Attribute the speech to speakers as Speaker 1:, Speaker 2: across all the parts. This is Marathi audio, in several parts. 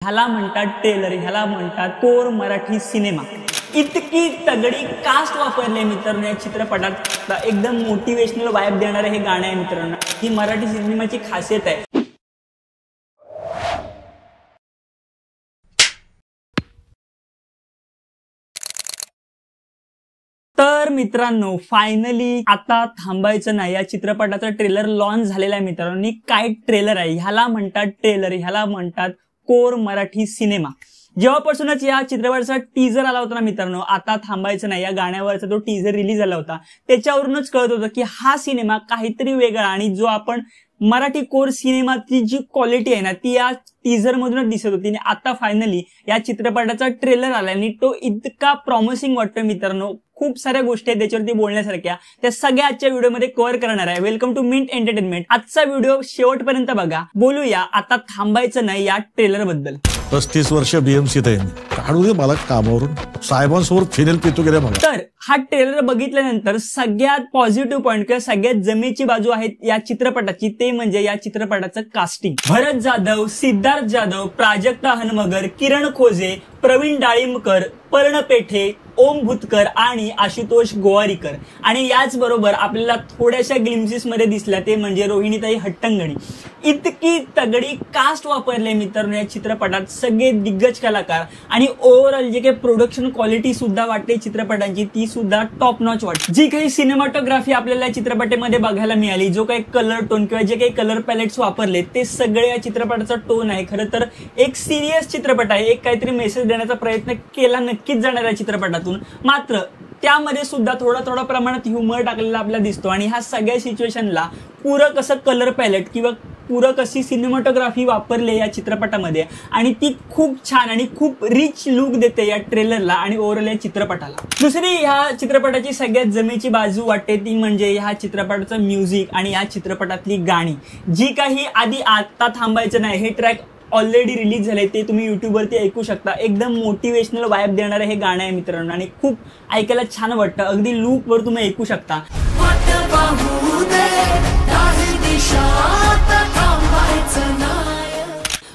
Speaker 1: ह्याला म्हणतात ट्रेलर, ह्याला म्हणतात कोर मराठी सिनेमा। इतकी तगडी कास्ट वापरले मित्रांनो या चित्रपटात। एकदम मोटिवेशनल वाइब देणारे हे गाणं आहे मित्रांनो। ही मराठी सिनेमाची खासियत आहे। तर मित्रांनो फायनली आता थांबायचं नाही या चित्रपटाचा ट्रेलर लॉन्च झालेला आहे मित्रांनो। काय ट्रेलर आहे, ह्याला म्हणतात ट्रेलर, ह्याला म्हणतात कोर मराठी सिनेमा। जेव्हापासूनच या चित्रपटाचा टीजर आला होता ना मित्रांनो, आता थांबायचं नाही या गाण्यावरचा तो टीजर रिलीज झाला होता, त्याच्यावरूनच कळत होतं की हा सिनेमा काहीतरी वेगळा आणि जो आपण मराठी कोर सिनेमाची जी क्वालिटी आहे ना ती या टीजर मधूनच दिसत होती। आणि आता फायनली या चित्रपटाचा ट्रेलर आला आणि तो इतका प्रॉमिसिंग वाटतोय मित्रांनो। खूप साऱ्या गोष्टी आहेत त्याच्यावरती बोलण्यासारख्या, त्या सगळ्या आजच्या व्हिडिओमध्ये कव्हर करणार आहे। Welcome to Mint Entertainment. आजचा व्हिडिओ शेवटपर्यंत बघा। बोलूया आता थांबायचं नाही या ट्रेलर बद्दल।
Speaker 2: 35 वर्ष बीएमसीत आहे, काढू दे मला कामावरून, साहेबांसोबत फिनेल पितो गेले मला।
Speaker 1: तर हा ट्रेलर बघितल्यानंतर सगळ्यात पॉझिटिव्ह पॉइंट किंवा सगळ्यात जमेची बाजू आहे या चित्रपटाची, ते म्हणजे या चित्रपटाचं कास्टिंग। भरत जाधव, सिद्धार्थ जाधव, प्राजक्ता हनमगर, किरण खोजे, प्रवीण डाळिंबकर, पर्ण पेठे, ओम भूतकर आणि आशुतोष गोवारीकर। आणि याचबरोबर आपल्याला थोड्याशा ग्लिम्सेस मध्ये दिसल्या ते म्हणजे रोहिणीताई हट्टंगडी। इतकी तगडी कास्ट वापरले मित्रांनो या चित्रपटात, सगळे दिग्गज कलाकार आणि ओव्हरऑल जे काही प्रोडक्शन क्वालिटी सुद्धा वाटते चित्रपटांची ती सुद्धा टॉप नॉच वाटते। जी काही सिनेमॅटोग्राफी आपल्याला या चित्रपटामध्ये बघायला मिळाली, जो काही कलर टोन किंवा जे काही कलर पॅलेट्स वापरले ते सगळे या चित्रपटाचा टोन आहे। खरं तर एक सिरियस चित्रपट आहे, एक काहीतरी मेसेज देण्याचा प्रयत्न केला नक्कीच जाणार या चित्रपटातून, मात्र त्यामध्ये सुद्धा थोडा प्रमाणात ह्युमर टाकलेला आपल्याला दिसतो। आणि ह्या सगळ्या सिच्युएशनला पूरक असं कलर पॅलेट किंवा पूरक अशी सिनेमॅटोग्राफी वापरली या चित्रपटामध्ये आणि ती खूप छान आणि खूप रिच लुक देते या ट्रेलरला आणि ओव्हरऑल या चित्रपटाला। दुसरी ह्या चित्रपटाची सगळ्यात जमेची बाजू वाटते ती म्हणजे ह्या चित्रपटाचं म्युझिक आणि या चित्रपटातली गाणी। जी काही आधी आता थांबायचं नाही हे ट्रॅक ऑलरेडी रिलीज झाले, ते तुम्ही युट्यूबवरती ऐकू शकता। एकदम मोटिवेशनल वाइब देणारे हे गाणं आहे मित्रांनो आणि खूप ऐकायला छान वाटतं। अगदी लूप वर तुम्ही ऐकू शकता।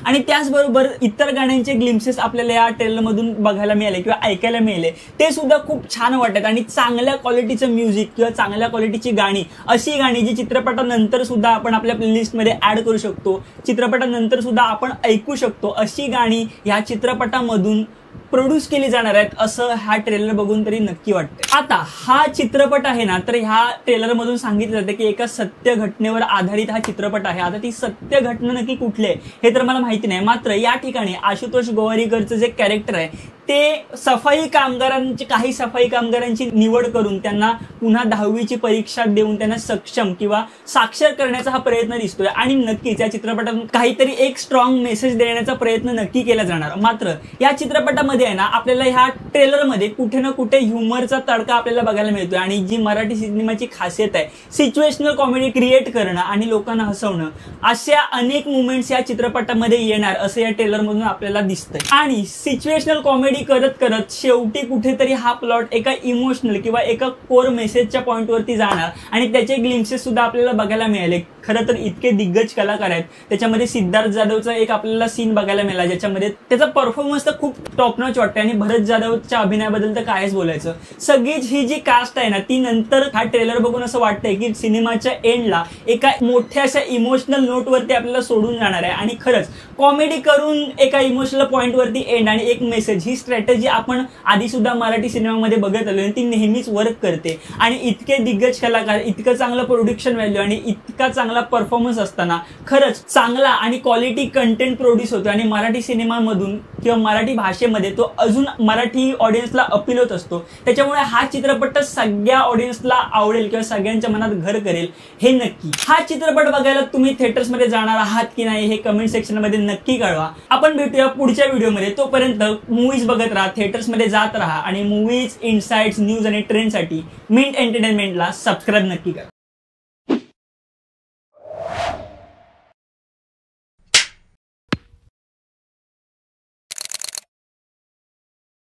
Speaker 1: आणि त्याचबरोबर इतर गाण्यांचे ग्लिम्सेस आपल्याला या ट्रेलर मधून बघायला मिळाले किंवा ऐकायला मिळाले, ते सुद्धा खूप छान वाटतात। आणि चांगल्या क्वालिटीचं म्युझिक किंवा चांगल्या क्वालिटीची गाणी, अशी गाणी जी चित्रपटानंतर सुद्धा आपण आपल्या प्लेलिस्टमध्ये ऍड करू शकतो, चित्रपटानंतर सुद्धा आपण ऐकू शकतो, अशी गाणी या चित्रपटामधून प्रोड्यूस केली जाणार आहेत असं हा ट्रेलर बघून तरी नक्की वाटतं। आता हा चित्रपट आहे ना, तर ह्या ट्रेलर मधून सांगितलं जातं की एका सत्य घटनेवर आधारित हा चित्रपट आहे। आता ती सत्य घटना नक्की कुठली आहे हे तर मला माहिती नाही, मात्र या ठिकाणी आशुतोष गोवारीकरचं जे कॅरेक्टर आहे ते काही सफाई कामगारांची निवड करून त्यांना पुन्हा 10वीची परीक्षा देऊन त्यांना सक्षम किंवा साक्षर करण्याचा हा प्रयत्न दिसतोय। आणि नक्कीच या चित्रपटातून काहीतरी एक स्ट्रॉंग मेसेज देण्याचा प्रयत्न नक्की केला जाणार। मात्र या चित्रपटामध्ये आहे ना आपल्याला ह्या ट्रेलरमध्ये कुठे ना कुठे ह्युमरचा तडका आपल्याला बघायला मिळतोय। आणि जी मराठी सिनेमाची खासियत आहे सिच्युएशनल कॉमेडी क्रिएट करणं आणि लोकांना हसवणं, अशा अनेक मुवमेंट्स या चित्रपटामध्ये येणार असं या ट्रेलर मधून आपल्याला दिसतंय। आणि सिच्युएशनल कॉमेडी करत करत शेवटी कुठेतरी हा प्लॉट एका इमोशनल किंवा एका कोर मेसेजच्या पॉइंट वरती जाणार आणि त्याचे ग्लिम्सेस सुद्धा आपल्याला बघायला मिळाले। खरं तर इतके दिग्गज कलाकार आहेत, त्याच्यामध्ये सिद्धार्थ जाधवचा एक आपल्याला सीन बघायला मिळाला ज्याच्यामध्ये त्याचा परफॉर्मन्स तर खूप टॉप नॉच वाटते। आणि भरत जाधवच्या अभिनयाबद्दल तर कायच बोलायचं। सगळीच ही जी कास्ट आहे ना ती नंतर हा ट्रेलर बघून असं वाटतंय की सिनेमाच्या एंडला एका मोठ्या अशा इमोशनल नोट वरती आपल्याला सोडून जाणार आहे। आणि खरंच कॉमेडी करून एका इमोशनल पॉइंट वरती एंड आणि एक मेसेज, ही स्ट्रॅटेजी आपण आधी सुद्धा मराठी सिनेमामध्ये बघत आलो आणि ती नेहमीच वर्क करते। आणि इतके दिग्गज कलाकार, इतकं चांगलं प्रोडक्शन व्हॅल्यू आणि इतका चांगला परफॉर्मन्स असताना खरंच चांगला आणि क्वालिटी कंटेंट प्रोड्यूस होतो आणि मराठी सिनेमामधून किंवा मराठी भाषेमध्ये तो अजून मराठी ऑडियन्सला अपील होत असतो। त्याच्यामुळे हा चित्रपट सगळ्या ऑडियन्सला आवडेल किंवा सगळ्यांच्या मनात घर करेल हे नक्की। हा चित्रपट बघायला तुम्ही थिएटर्स मध्ये जाणार आहात की नाही हे कमेंट सेक्शन मध्ये नक्की कळवा। आपण भेटूया पुढच्या व्हिडिओमध्ये, तोपर्यंत मूवीज बघत राहा, थिएटर्स मध्ये जात राहा आणि मूवीज, इनसाइट्स, न्यूज आणि ट्रेंड साठी मिंट एंटरटेनमेंटला सबस्क्राईब नक्की करा।